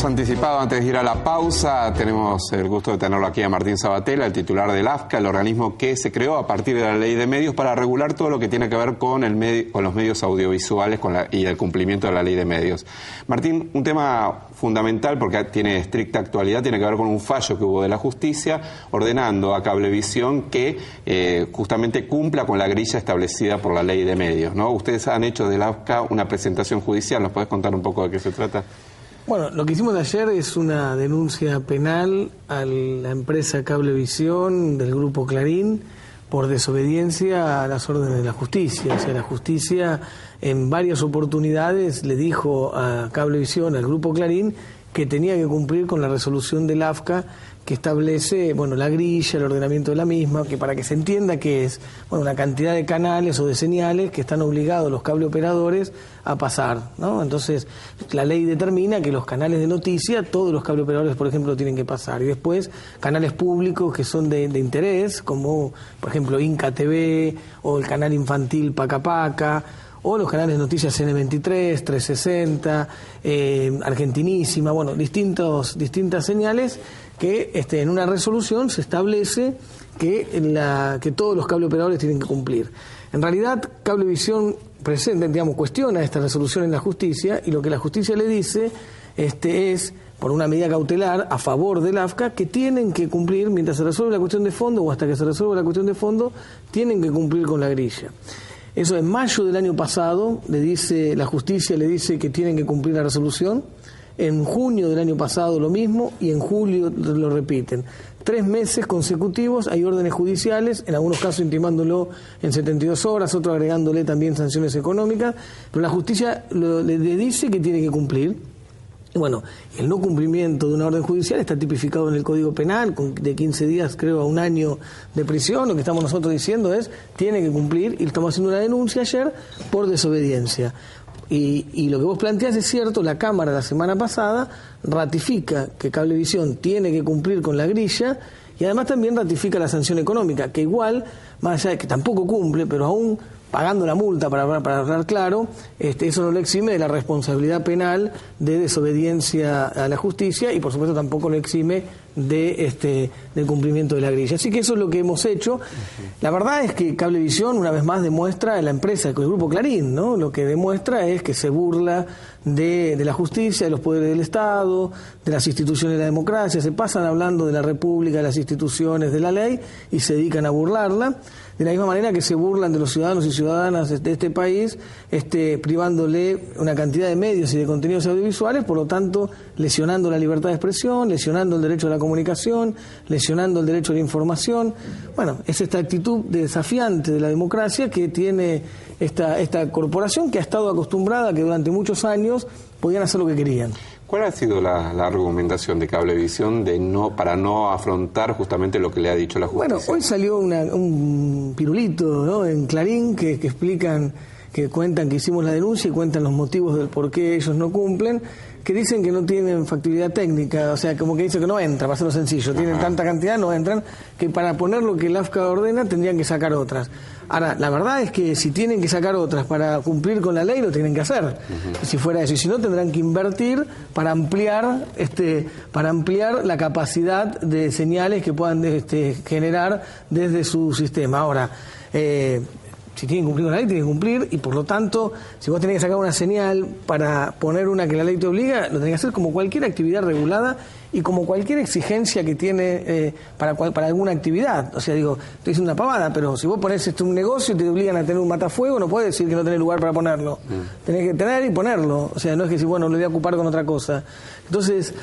habíamos anticipado antes de ir a la pausa, tenemos el gusto de tenerlo aquí a Martín Sabatella, el titular del AFCA, el organismo que se creó a partir de la Ley de Medios para regular todo lo que tiene que ver con los medios audiovisuales y el cumplimiento de la Ley de Medios. Martín, un tema fundamental porque tiene estricta actualidad, tiene que ver con un fallo que hubo de la justicia ordenando a Cablevisión que justamente cumpla con la grilla establecida por la Ley de Medios, ¿no? Ustedes han hecho del AFCA una presentación judicial, ¿nos podés contar un poco de qué se trata? Bueno, lo que hicimos ayer es una denuncia penal a la empresa Cablevisión del Grupo Clarín por desobediencia a las órdenes de la justicia. O sea, la justicia en varias oportunidades le dijo a Cablevisión, al Grupo Clarín, que tenía que cumplir con la resolución del AFCA que establece, bueno, la grilla, el ordenamiento de la misma, que para que se entienda que es, bueno, una cantidad de canales o de señales que están obligados los cableoperadores a pasar, ¿no? Entonces, la ley determina que los canales de noticia, todos los cableoperadores, por ejemplo, tienen que pasar. Y después, canales públicos que son de interés, como, por ejemplo, Inca TV o el canal infantil Paca Paca, o los canales de noticias N23, 360, Argentinísima, bueno, distintas señales que en una resolución se establece que todos los cableoperadores tienen que cumplir. En realidad, Cablevisión cuestiona esta resolución en la justicia, y lo que la justicia le dice es, por una medida cautelar a favor del AFCA, que tienen que cumplir, mientras se resuelve la cuestión de fondo o hasta que se resuelva la cuestión de fondo, tienen que cumplir con la grilla. Eso en mayo del año pasado, la justicia le dice que tienen que cumplir la resolución. En junio del año pasado lo mismo, y en julio lo repiten. 3 meses consecutivos hay órdenes judiciales, en algunos casos intimándolo en 72 horas, otros agregándole también sanciones económicas, pero la justicia le dice que tiene que cumplir. Y bueno, el no cumplimiento de una orden judicial está tipificado en el Código Penal, de 15 días, creo, a 1 año de prisión. Lo que estamos nosotros diciendo es, tiene que cumplir, y estamos haciendo una denuncia ayer por desobediencia. Y lo que vos planteás es cierto, la Cámara la semana pasada ratifica que Cablevisión tiene que cumplir con la grilla, y además también ratifica la sanción económica, que igual, más allá de que tampoco cumple, pero aún pagando la multa, para hablar claro, eso no lo exime de la responsabilidad penal de desobediencia a la justicia, y por supuesto tampoco lo exime del cumplimiento de la grilla. Así que eso es lo que hemos hecho. La verdad es que Cablevisión, una vez más, demuestra, la empresa, el Grupo Clarín, ¿no? Lo que demuestra es que se burla de la justicia, de los poderes del Estado, de las instituciones de la democracia. Se pasan hablando de la República, de las instituciones, de la ley, y se dedican a burlarla. De la misma manera que se burlan de los ciudadanos y ciudadanas de este país, privándole una cantidad de medios y de contenidos audiovisuales, por lo tanto, lesionando la libertad de expresión, lesionando el derecho a la comunicación, lesionando el derecho a la información. Bueno, es esta actitud desafiante de la democracia que tiene esta corporación, que ha estado acostumbrada a que durante muchos años podían hacer lo que querían. ¿Cuál ha sido la argumentación de Cablevisión para no afrontar justamente lo que le ha dicho la justicia? Bueno, hoy salió un pirulito, ¿no?, en Clarín que cuentan que hicimos la denuncia y cuentan los motivos del por qué ellos no cumplen, que dicen que no tienen factibilidad técnica, o sea, como que dicen que no entra, para hacerlo sencillo, tienen tanta cantidad, no entran, que para poner lo que el AFCA ordena tendrían que sacar otras. Ahora, la verdad es que si tienen que sacar otras para cumplir con la ley, lo tienen que hacer, si fuera eso, y si no, tendrán que invertir para ampliar la capacidad de señales que puedan generar desde su sistema. Ahora, si tienen que cumplir con la ley, tienen que cumplir, y por lo tanto, si vos tenés que sacar una señal para poner una que la ley te obliga, lo tenés que hacer como cualquier actividad regulada y como cualquier exigencia que tiene para alguna actividad. O sea, estoy diciendo una pavada, pero si vos ponés un negocio y te obligan a tener un matafuego, no puedes decir que no tenés lugar para ponerlo. Tenés que tener y ponerlo. O sea, no es que si, bueno, lo voy a ocupar con otra cosa. Entonces,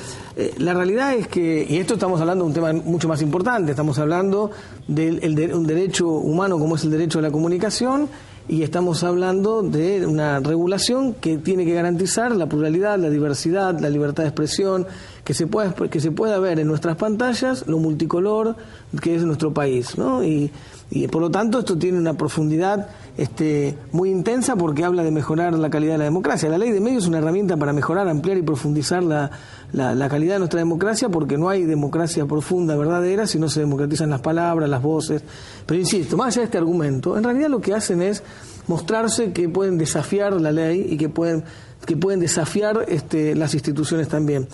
la realidad es que, y esto estamos hablando de un tema mucho más importante, estamos hablando de un derecho humano como es el derecho a la comunicación, y estamos hablando de una regulación que tiene que garantizar la pluralidad, la diversidad, la libertad de expresión, que se pueda ver en nuestras pantallas lo multicolor que es nuestro país, ¿no? Y por lo tanto esto tiene una profundidad muy intensa, porque habla de mejorar la calidad de la democracia. La ley de medios es una herramienta para mejorar, ampliar y profundizar la calidad de nuestra democracia, porque no hay democracia profunda, verdadera, si no se democratizan las palabras, las voces. Pero insisto, más allá de este argumento, en realidad lo que hacen es mostrarse que pueden desafiar la ley y que pueden desafiar las instituciones también.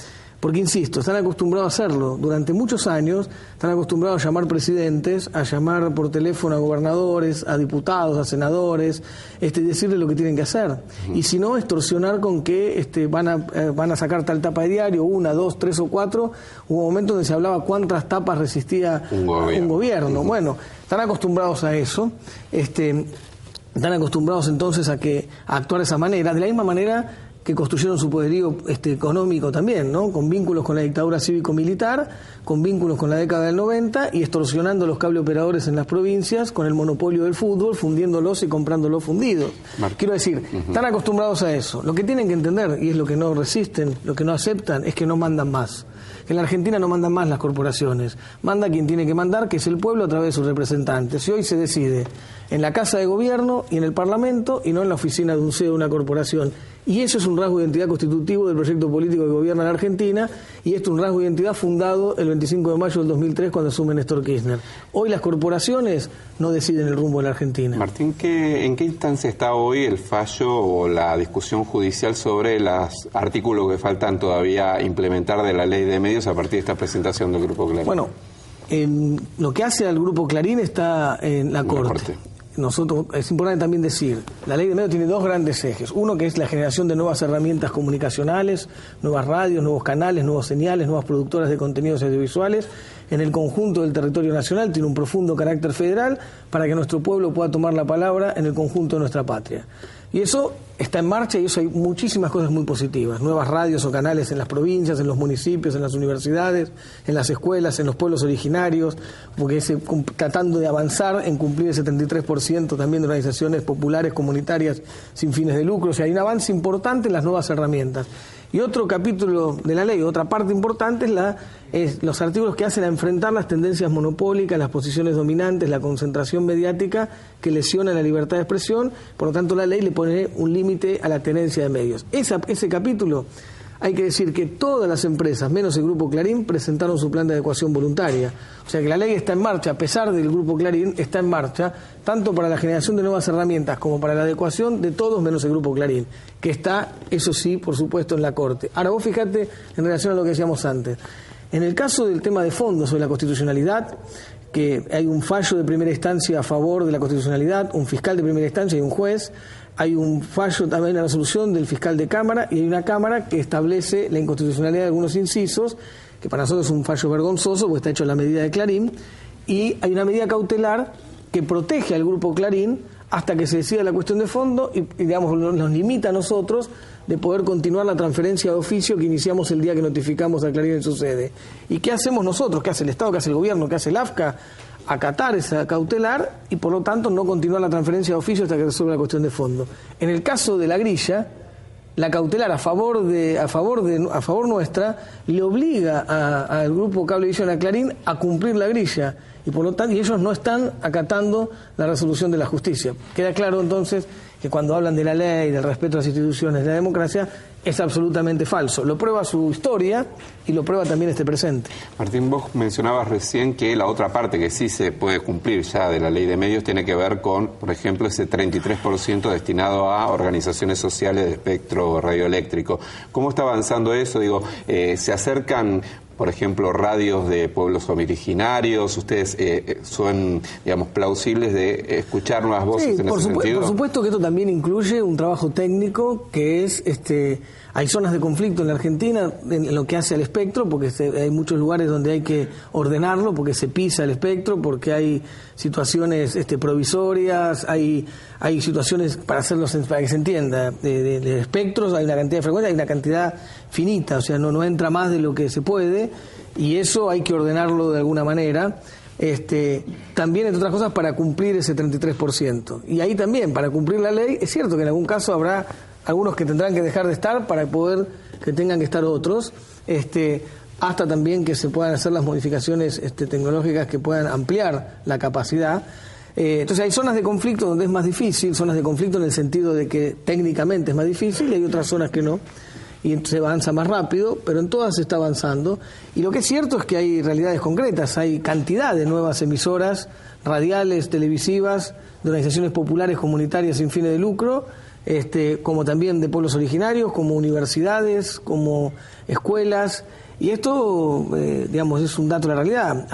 Porque, insisto, están acostumbrados a hacerlo. Durante muchos años están acostumbrados a llamar presidentes, a llamar por teléfono a gobernadores, a diputados, a senadores, decirles lo que tienen que hacer. Y si no, extorsionar con que van a sacar tal tapa de diario, 1, 2, 3 o 4. Hubo momentos donde se hablaba cuántas tapas resistía un gobierno. Bueno, están acostumbrados a eso. Están acostumbrados entonces a actuar de esa manera, de la misma manera que construyeron su poderío económico también, ¿no? Con vínculos con la dictadura cívico-militar, con vínculos con la década del 90 y extorsionando a los cable operadores en las provincias con el monopolio del fútbol, fundiéndolos y comprándolos fundidos. Quiero decir, están acostumbrados a eso. Lo que tienen que entender, y es lo que no resisten, lo que no aceptan, es que no mandan más. Que en la Argentina no mandan más las corporaciones, manda quien tiene que mandar, que es el pueblo a través de sus representantes. Y hoy se decide en la Casa de Gobierno y en el Parlamento y no en la oficina de un CEO de una corporación. Y eso es un rasgo de identidad constitutivo del proyecto político que gobierna la Argentina, y esto es un rasgo de identidad fundado el 25 de mayo del 2003 cuando asume Néstor Kirchner. Hoy las corporaciones no deciden el rumbo de la Argentina. Martín, ¿en qué instancia está hoy el fallo o la discusión judicial sobre los artículos que faltan todavía implementar de la Ley de Medios a partir de esta presentación del Grupo Clarín? Bueno, lo que hace al Grupo Clarín está en la Corte. Nosotros, es importante también decir, la Ley de Medios tiene dos grandes ejes. Uno, que es la generación de nuevas herramientas comunicacionales, nuevas radios, nuevos canales, nuevas señales, nuevas productoras de contenidos audiovisuales en el conjunto del territorio nacional. Tiene un profundo carácter federal para que nuestro pueblo pueda tomar la palabra en el conjunto de nuestra patria. Y eso está en marcha, y eso hay muchísimas cosas muy positivas. Nuevas radios o canales en las provincias, en los municipios, en las universidades, en las escuelas, en los pueblos originarios, porque tratando de avanzar en cumplir el 73% también de organizaciones populares, comunitarias, sin fines de lucro. O sea, hay un avance importante en las nuevas herramientas. Y otro capítulo de la ley, otra parte importante, es los artículos que hacen a enfrentar las tendencias monopólicas, las posiciones dominantes, la concentración mediática que lesiona la libertad de expresión. Por lo tanto, la ley le pone un límite a la tenencia de medios. Ese capítulo, hay que decir que todas las empresas, menos el Grupo Clarín, presentaron su plan de adecuación voluntaria. O sea que la ley está en marcha, a pesar del Grupo Clarín, está en marcha, tanto para la generación de nuevas herramientas como para la adecuación de todos menos el Grupo Clarín, que está, eso sí, por supuesto, en la Corte. Ahora vos fijate en relación a lo que decíamos antes. En el caso del tema de fondo sobre la constitucionalidad, que hay un fallo de primera instancia a favor de la constitucionalidad, un fiscal de primera instancia y un juez. Hay un fallo también en la resolución del fiscal de Cámara, y hay una Cámara que establece la inconstitucionalidad de algunos incisos, que para nosotros es un fallo vergonzoso porque está hecho a la medida de Clarín, y hay una medida cautelar que protege al Grupo Clarín hasta que se decida la cuestión de fondo y digamos, nos limita a nosotros de poder continuar la transferencia de oficio que iniciamos el día que notificamos a Clarín en su sede. ¿Y qué hacemos nosotros? ¿Qué hace el Estado? ¿Qué hace el Gobierno? ¿Qué hace el AFCA? Acatar esa cautelar y por lo tanto no continuar la transferencia de oficio hasta que resuelva la cuestión de fondo. En el caso de la grilla, la cautelar a favor nuestra le obliga al Grupo Cablevisión, a Clarín, a cumplir la grilla, y por lo tanto ellos no están acatando la resolución de la justicia. Queda claro entonces que cuando hablan de la ley, del respeto a las instituciones, de la democracia, es absolutamente falso. Lo prueba su historia y lo prueba también este presente. Martín, vos mencionabas recién que la otra parte que sí se puede cumplir ya de la Ley de Medios tiene que ver con, por ejemplo, ese 33% destinado a organizaciones sociales de espectro radioeléctrico. ¿Cómo está avanzando eso? Digo, ¿se acercan, por ejemplo, radios de pueblos originarios? ¿Ustedes son, digamos, plausibles de escuchar nuevas voces en ese sentido? Por supuesto que esto también incluye un trabajo técnico que es, hay zonas de conflicto en la Argentina en lo que hace al espectro, porque hay muchos lugares donde hay que ordenarlo, porque se pisa el espectro, porque hay situaciones provisorias, hay situaciones para que se entienda, de espectros, hay una cantidad de frecuencias, hay una cantidad finita, o sea, no entra más de lo que se puede, y eso hay que ordenarlo de alguna manera. También, entre otras cosas, para cumplir ese 33%. Y ahí también, para cumplir la ley, es cierto que en algún caso habrá algunos que tendrán que dejar de estar para poder que tengan que estar otros, hasta también que se puedan hacer las modificaciones tecnológicas que puedan ampliar la capacidad. Entonces hay zonas de conflicto donde es más difícil, zonas de conflicto en el sentido de que técnicamente es más difícil, y hay otras zonas que no, y se avanza más rápido, pero en todas se está avanzando. Y lo que es cierto es que hay realidades concretas, hay cantidad de nuevas emisoras radiales, televisivas, de organizaciones populares, comunitarias sin fines de lucro, como también de pueblos originarios, como universidades, como escuelas, Y esto, digamos, es un dato de la realidad.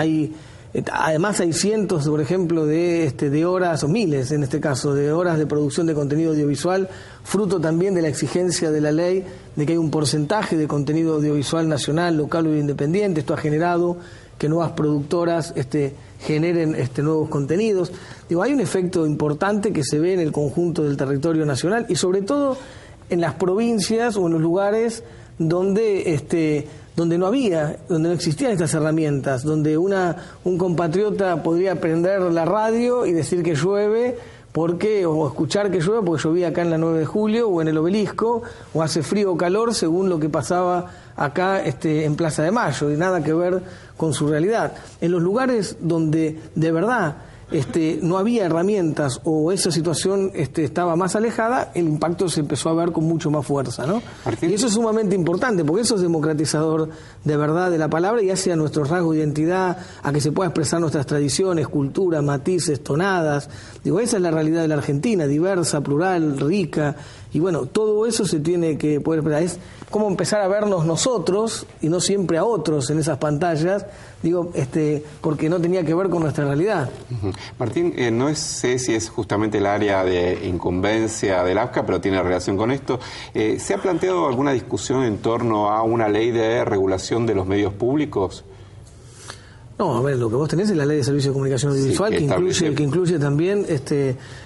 Además hay cientos, por ejemplo, de horas, o miles en este caso, de horas de producción de contenido audiovisual, fruto también de la exigencia de la ley de que hay un porcentaje de contenido audiovisual nacional, local o independiente. Esto ha generado que nuevas productoras generen nuevos contenidos. Digo, hay un efecto importante que se ve en el conjunto del territorio nacional y sobre todo en las provincias o en los lugares donde no existían estas herramientas, donde un compatriota podría prender la radio y decir que llueve o escuchar que llueve porque llovía acá en la 9 de julio o en el Obelisco, o hace frío o calor según lo que pasaba acá en Plaza de Mayo, y nada que ver con su realidad. En los lugares donde de verdad no había herramientas o esa situación estaba más alejada, el impacto se empezó a ver con mucho más fuerza, ¿no? Y eso es sumamente importante, porque eso es democratizador de verdad de la palabra y hace a nuestros rasgos de identidad, a que se pueda expresar nuestras tradiciones, cultura, matices, tonadas. Digo, esa es la realidad de la Argentina, diversa, plural, rica, y bueno, todo eso se tiene que poder expresar. Es como empezar a vernos nosotros y no siempre a otros en esas pantallas, digo, porque no tenía que ver con nuestra realidad. Martín, no sé si es justamente el área de incumbencia del AFCA, pero tiene relación con esto. ¿Se ha planteado alguna discusión en torno a una ley de regulación de los medios públicos? No, a ver, lo que vos tenés es la Ley de Servicios de Comunicación Audiovisual, sí, que incluye también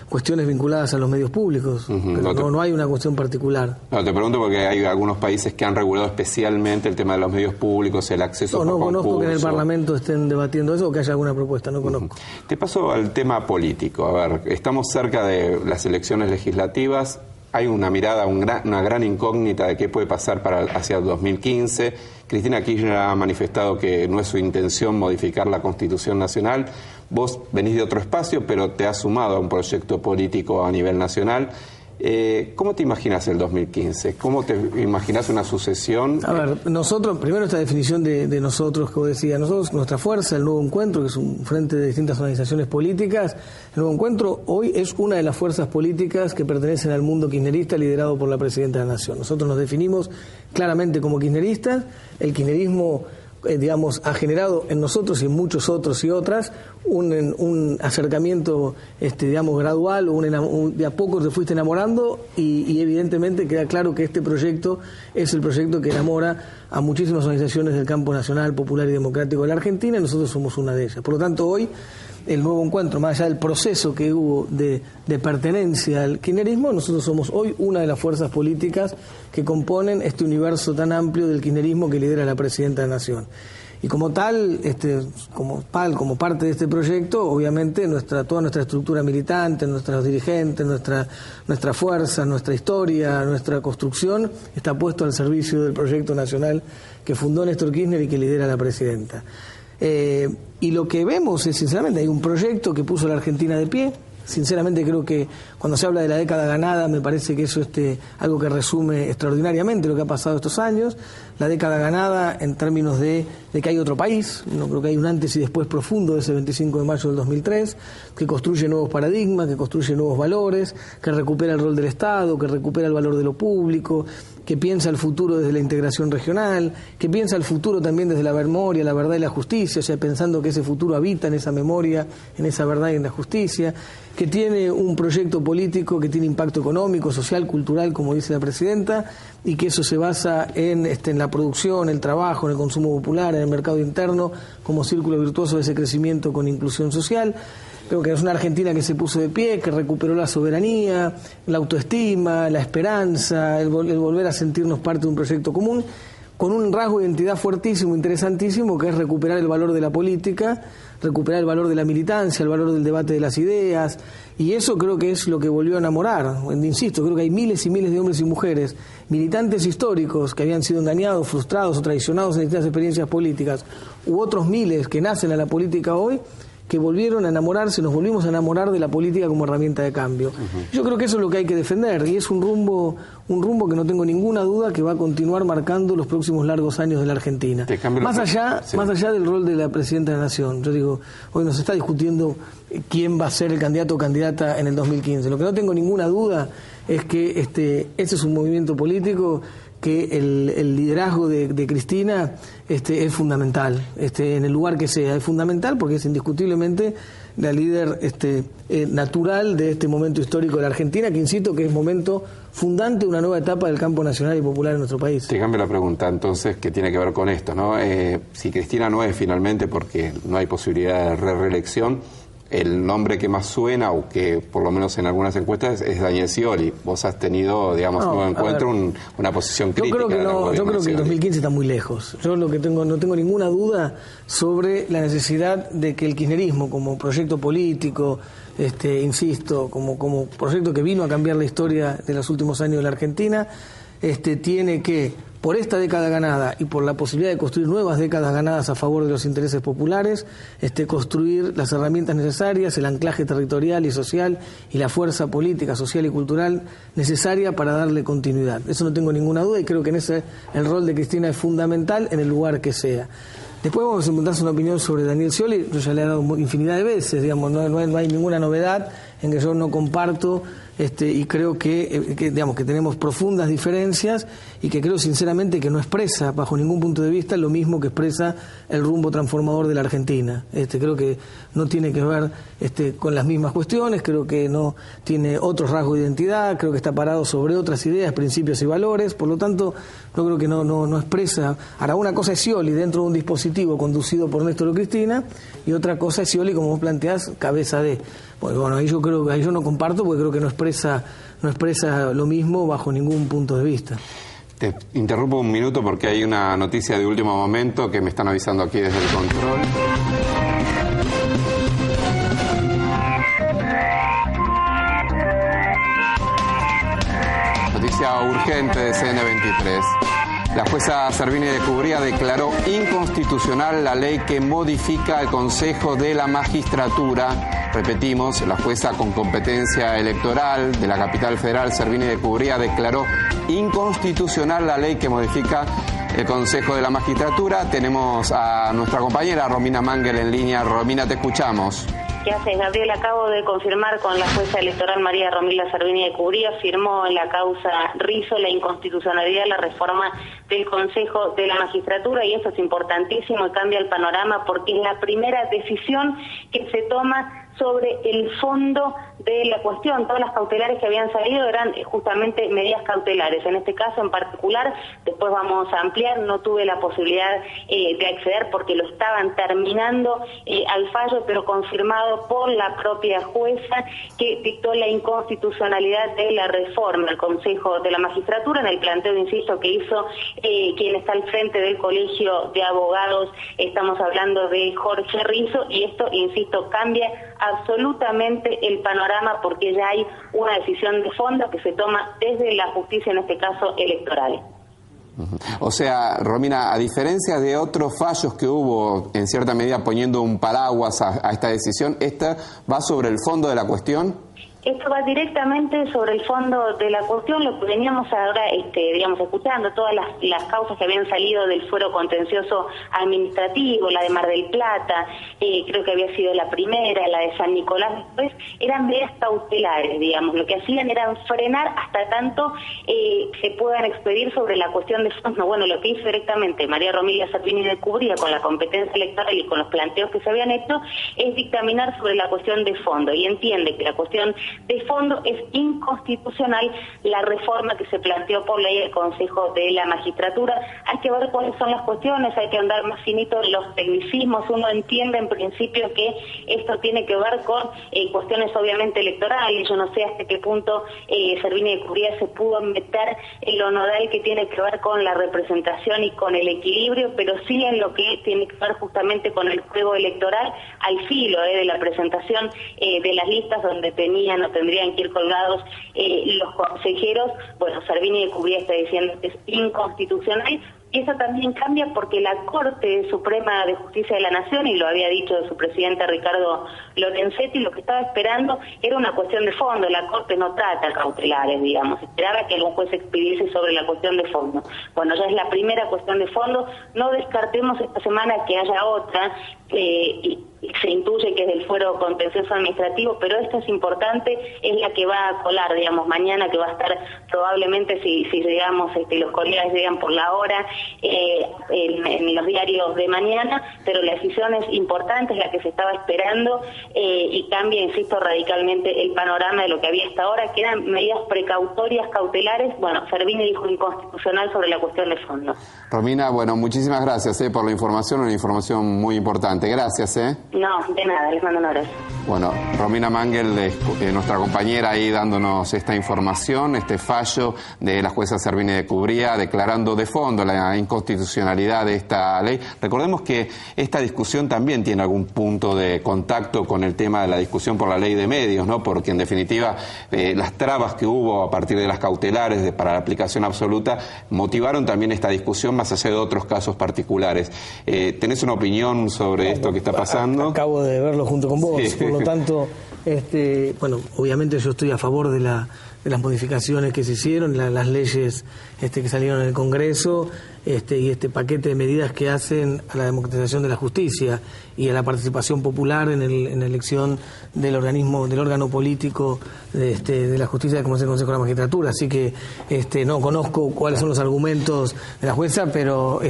cuestiones vinculadas a los medios públicos, pero no hay una cuestión particular. No, te pregunto porque hay algunos países que han regulado especialmente el tema de los medios públicos, el acceso por concurso. No conozco que en el Parlamento estén debatiendo eso o que haya alguna propuesta, no conozco. Te paso al tema político. A ver, estamos cerca de las elecciones legislativas. Hay una mirada, una gran incógnita de qué puede pasar hacia el 2015. Cristina Kirchner ha manifestado que no es su intención modificar la Constitución Nacional. Vos venís de otro espacio, pero te has sumado a un proyecto político a nivel nacional. ¿Cómo te imaginas el 2015? ¿Cómo te imaginas una sucesión? A ver, nosotros, primero esta definición de nosotros, como decía, nosotros, nuestra fuerza, el Nuevo Encuentro, que es un frente de distintas organizaciones políticas, el Nuevo Encuentro hoy es una de las fuerzas políticas que pertenecen al mundo kirchnerista liderado por la Presidenta de la Nación. Nosotros nos definimos claramente como kirchneristas. El kirchnerismo ha generado en nosotros y en muchos otros y otras un acercamiento gradual, de a poco te fuiste enamorando y evidentemente queda claro que este proyecto es el proyecto que enamora a muchísimas organizaciones del campo nacional, popular y democrático de la Argentina, y nosotros somos una de ellas. Por lo tanto, hoy el Nuevo Encuentro, más allá del proceso que hubo de pertenencia al kirchnerismo, nosotros somos hoy una de las fuerzas políticas que componen este universo tan amplio del kirchnerismo que lidera la Presidenta de la Nación. Y como tal, como parte de este proyecto, obviamente toda nuestra estructura militante, nuestros dirigentes, nuestra fuerza, nuestra historia, nuestra construcción, está puesto al servicio del proyecto nacional que fundó Néstor Kirchner y que lidera la Presidenta. Y lo que vemos es, sinceramente, hay un proyecto que puso a la Argentina de pie. Sinceramente creo que cuando se habla de la década ganada, me parece que eso es algo que resume extraordinariamente lo que ha pasado estos años. La década ganada en términos de que hay otro país, no creo que hay un antes y después profundo de ese 25 de mayo del 2003, que construye nuevos paradigmas, que construye nuevos valores, que recupera el rol del Estado, que recupera el valor de lo público, que piensa el futuro desde la integración regional, que piensa el futuro también desde la memoria, la verdad y la justicia, o sea, pensando que ese futuro habita en esa memoria, en esa verdad y en la justicia, que tiene un proyecto político que tiene impacto económico, social, cultural, como dice la Presidenta, y que eso se basa en la producción, el trabajo, en el consumo popular, en el mercado interno, como círculo virtuoso de ese crecimiento con inclusión social. Creo que es una Argentina que se puso de pie, que recuperó la soberanía, la autoestima, la esperanza, el volver a sentirnos parte de un proyecto común, con un rasgo de identidad fuertísimo, interesantísimo, que es recuperar el valor de la política, recuperar el valor de la militancia, el valor del debate de las ideas, y eso creo que es lo que volvió a enamorar. Insisto, creo que hay miles y miles de hombres y mujeres, militantes históricos que habían sido engañados, frustrados o traicionados en distintas experiencias políticas, u otros miles que nacen a la política hoy, que volvieron a enamorarse, nos volvimos a enamorar de la política como herramienta de cambio. Yo creo que eso es lo que hay que defender, y es un rumbo que no tengo ninguna duda que va a continuar marcando los próximos largos años de la Argentina. Más allá del rol de la Presidenta de la Nación. Yo digo, hoy nos está discutiendo quién va a ser el candidato o candidata en el 2015. Lo que no tengo ninguna duda es que ese es un movimiento político que el liderazgo de Cristina es fundamental, en el lugar que sea, es fundamental porque es indiscutiblemente la líder natural de este momento histórico de la Argentina, que insisto que es momento fundante de una nueva etapa del campo nacional y popular en nuestro país. Te cambio la pregunta entonces, que tiene que ver con esto, ¿no? Si Cristina no es finalmente, porque no hay posibilidad de reelección, el nombre que más suena, o que por lo menos en algunas encuestas, es Daniel Scioli. Vos has tenido, digamos, un encuentro, una posición crítica. Yo creo que el 2015 está muy lejos. Yo no tengo ninguna duda sobre la necesidad de que el kirchnerismo, como proyecto político, insisto, como proyecto que vino a cambiar la historia de los últimos años de la Argentina, tiene que, por esta década ganada y por la posibilidad de construir nuevas décadas ganadas a favor de los intereses populares, construir las herramientas necesarias, el anclaje territorial y social y la fuerza política, social y cultural necesaria para darle continuidad. Eso no tengo ninguna duda y creo que en ese el rol de Cristina es fundamental en el lugar que sea. Después vamos a preguntarse una opinión sobre Daniel Scioli. Yo ya le he dado infinidad de veces, digamos, no hay ninguna novedad en que yo no comparto y creo que tenemos profundas diferencias y que creo sinceramente que no expresa bajo ningún punto de vista lo mismo que expresa el rumbo transformador de la Argentina. Creo que no tiene que ver con las mismas cuestiones, creo que no tiene otros rasgos de identidad, creo que está parado sobre otras ideas, principios y valores, por lo tanto yo creo que no expresa. Ahora, una cosa es Scioli dentro de un dispositivo conducido por Néstor o Cristina y otra cosa es Scioli, como vos planteás, cabeza de... Bueno, ahí yo no comparto porque creo que no expresa lo mismo bajo ningún punto de vista. Te interrumpo un minuto porque hay una noticia de último momento que me están avisando aquí desde el control. Noticia urgente de CN23. La jueza Servini de Cubría declaró inconstitucional la ley que modifica el Consejo de la Magistratura. Repetimos, la jueza con competencia electoral de la capital federal, Servini de Cubría, declaró inconstitucional la ley que modifica el Consejo de la Magistratura. Tenemos a nuestra compañera Romina Mangel en línea. Romina, te escuchamos. ¿Qué haces, Gabriel? Acabo de confirmar con la jueza electoral María Romilda Servini de Cubría, firmó en la causa Rizzo la inconstitucionalidad de la reforma del Consejo de la Magistratura, y esto es importantísimo y cambia el panorama porque es la primera decisión que se toma sobre el fondo de la cuestión. Todas las cautelares que habían salido eran justamente medidas cautelares. En este caso en particular, después vamos a ampliar, no tuve la posibilidad de acceder porque lo estaban terminando al fallo, pero confirmado por la propia jueza que dictó la inconstitucionalidad de la reforma al Consejo de la Magistratura en el planteo, insisto, que hizo quien está al frente del Colegio de Abogados. Estamos hablando de Jorge Rizzo, y esto, insisto, cambia absolutamente el panorama porque ya hay una decisión de fondo que se toma desde la justicia, en este caso electoral. O sea, Romina, a diferencia de otros fallos que hubo, en cierta medida poniendo un paraguas a esta decisión, ¿esta va sobre el fondo de la cuestión? Esto va directamente sobre el fondo de la cuestión, lo que veníamos ahora, escuchando, todas las causas que habían salido del fuero contencioso administrativo, la de Mar del Plata, creo que había sido la primera, la de San Nicolás, después eran medidas cautelares, lo que hacían era frenar hasta tanto se puedan expedir sobre la cuestión de fondo. Bueno, lo que hizo directamente María Romilda Servini de Cubría con la competencia electoral y con los planteos que se habían hecho es dictaminar sobre la cuestión de fondo, y entiende que la cuestión de fondo es inconstitucional la reforma que se planteó por ley del Consejo de la Magistratura. Hay que ver cuáles son las cuestiones, hay que andar más finito en los tecnicismos. Uno entiende en principio que esto tiene que ver con cuestiones obviamente electorales. Yo no sé hasta qué punto Servini de Cubría se pudo meter en lo nodal que tiene que ver con la representación y con el equilibrio, pero sí en lo que tiene que ver justamente con el juego electoral al filo de la presentación de las listas donde tendrían que ir colgados los consejeros. Bueno, Servini de Cubría está diciendo que es inconstitucional, y eso también cambia porque la Corte Suprema de Justicia de la Nación, y lo había dicho su presidente Ricardo Lorenzetti, lo que estaba esperando era una cuestión de fondo. La Corte no trata cautelares, esperaba que algún juez expidiese sobre la cuestión de fondo. Bueno, ya es la primera cuestión de fondo, no descartemos esta semana que haya otra, se intuye que es del fuero contencioso administrativo, pero esta es importante, es la que va a colar, digamos, mañana, que va a estar probablemente, si digamos, los colegas llegan por la hora, en los diarios de mañana, pero la decisión es importante, es la que se estaba esperando, y cambia, insisto, radicalmente el panorama de lo que había hasta ahora, que eran medidas precautorias, cautelares. Bueno, Servini dijo inconstitucional sobre la cuestión de fondo. Romina, bueno, muchísimas gracias por la información, una información muy importante. Gracias. No, de nada, les mando un abrazo. Bueno, Romina Mangel es nuestra compañera ahí dándonos esta información, este fallo de la jueza Servini de Cubría declarando de fondo la inconstitucionalidad de esta ley. Recordemos que esta discusión también tiene algún punto de contacto con el tema de la discusión por la ley de medios, ¿no? Porque en definitiva las trabas que hubo a partir de las cautelares para la aplicación absoluta motivaron también esta discusión más allá de otros casos particulares. ¿Tenés una opinión sobre esto que está pasando? Acabo de verlo junto con vos, sí. Por lo tanto, bueno, obviamente yo estoy a favor de las modificaciones que se hicieron, las leyes que salieron en el Congreso, y este paquete de medidas que hacen a la democratización de la justicia y a la participación popular en la elección del órgano político de la justicia, como es el Consejo de la Magistratura. Así que no conozco cuáles son los argumentos de la jueza, pero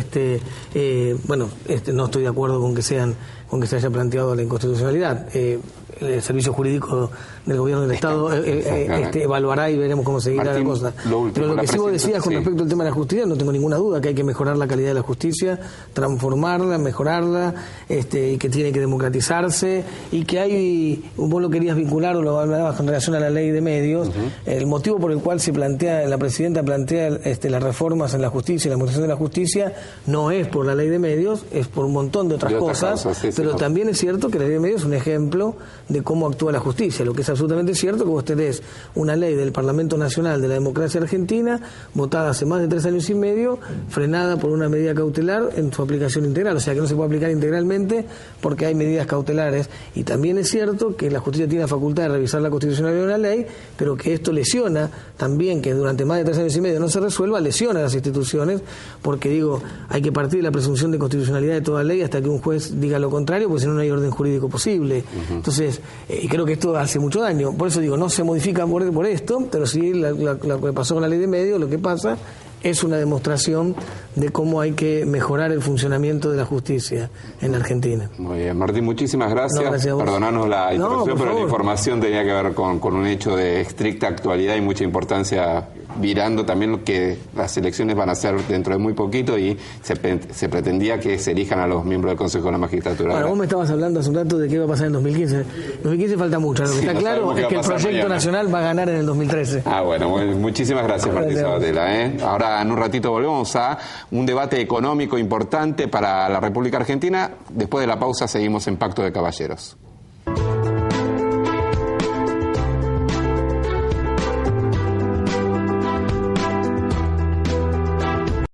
bueno, no estoy de acuerdo con que se haya planteado la inconstitucionalidad. El Servicio Jurídico del Gobierno del Estado evaluará y veremos cómo seguirá la cosa. Pero lo que sí vos decías con respecto al tema de la justicia, no tengo ninguna duda que hay que mejorar la calidad de la justicia, transformarla, mejorarla, y que tiene que democratizarse, y que vos lo querías vincular o lo hablabas con relación a la ley de medios. El motivo por el cual la presidenta plantea las reformas en la justicia y la administración de la justicia no es por la ley de medios, es por un montón de otras cosas, pero también es cierto que la ley de medios es un ejemplo de cómo actúa la justicia. Lo que es absolutamente cierto que vos tenés una ley del Parlamento Nacional de la Democracia Argentina, votada hace más de 3 años y medio, frenada por una medida cautelar en su aplicación integral, o sea que no se puede aplicar integralmente porque hay medidas cautelares. Y también es cierto que la justicia tiene la facultad de revisar la constitucionalidad de una ley, pero que esto lesiona también, que durante más de 3 años y medio no se resuelva, lesiona a las instituciones, porque hay que partir de la presunción de constitucionalidad de toda ley hasta que un juez diga lo contrario, porque si no, no hay orden jurídico posible. Entonces, y creo que esto hace mucho daño. Por eso digo, no se modifica por esto, pero sí lo que pasó con la ley de medios, lo que pasa es una demostración de cómo hay que mejorar el funcionamiento de la justicia en la Argentina. Muy bien, Martín, muchísimas gracias. No, gracias a vos. Perdonanos la interrupción, pero favor. La información tenía que ver con un hecho de estricta actualidad y mucha importancia, virando también lo que las elecciones van a ser dentro de muy poquito, y se pretendía que se elijan a los miembros del Consejo de la Magistratura. Bueno, vos me estabas hablando hace un rato de qué va a pasar en 2015. En 2015 falta mucho. Lo que está claro es que el proyecto nacional va a ganar en el 2013. Bueno, muchísimas gracias, Martín Sabatella. Ahora, en un ratito volvemos a un debate económico importante para la República Argentina. Después de la pausa seguimos en Pacto de Caballeros.